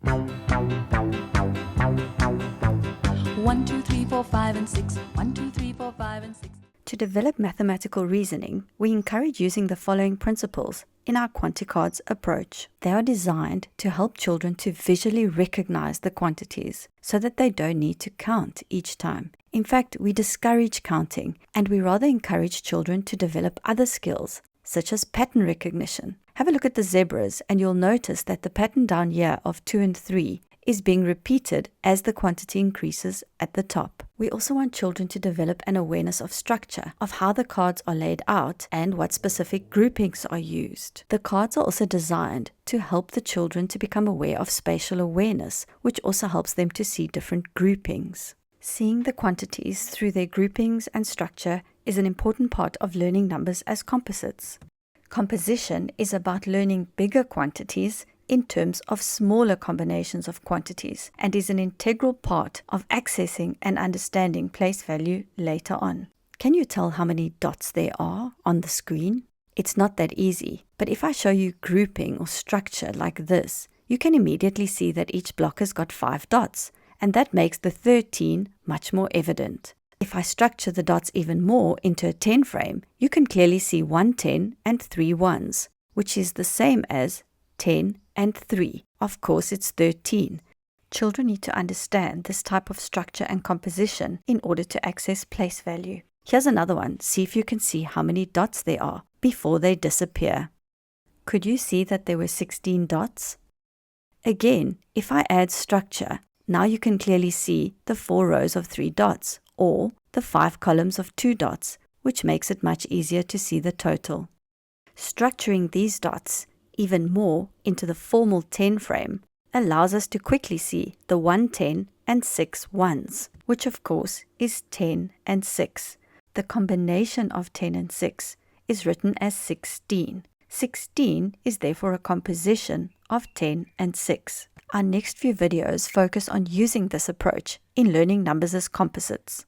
1, 2, 3, 4, 5, and 6. 1, 2, 3, 4, 5, and 6. To develop mathematical reasoning, we encourage using the following principles in our QuantiCards approach. They are designed to help children to visually recognize the quantities so that they don't need to count each time. In fact, we discourage counting and we rather encourage children to develop other skills such as pattern recognition. Have a look at the zebras and you'll notice that the pattern down here of 2 and 3 is being repeated as the quantity increases at the top. We also want children to develop an awareness of structure, of how the cards are laid out and what specific groupings are used. The cards are also designed to help the children to become aware of spatial awareness, which also helps them to see different groupings. Seeing the quantities through their groupings and structure is an important part of learning numbers as composites. Composition is about learning bigger quantities in terms of smaller combinations of quantities and is an integral part of accessing and understanding place value later on. Can you tell how many dots there are on the screen? It's not that easy, but if I show you grouping or structure like this, you can immediately see that each block has got 5 dots, and that makes the 13 much more evident. If I structure the dots even more into a 10 frame, you can clearly see 1 10 and 3 ones, which is the same as 10 and 3. Of course, it's 13. Children need to understand this type of structure and composition in order to access place value. Here's another one. See if you can see how many dots there are before they disappear. Could you see that there were 16 dots? Again, if I add structure, now you can clearly see the 4 rows of 3 dots or the 5 columns of 2 dots, which makes it much easier to see the total. Structuring these dots even more into the formal 10 frame allows us to quickly see the 1 10 and 6 ones, which of course is 10 and 6. The combination of 10 and 6 is written as 16. 16 is therefore a composition of 10 and 6. Our next few videos focus on using this approach in learning numbers as composites.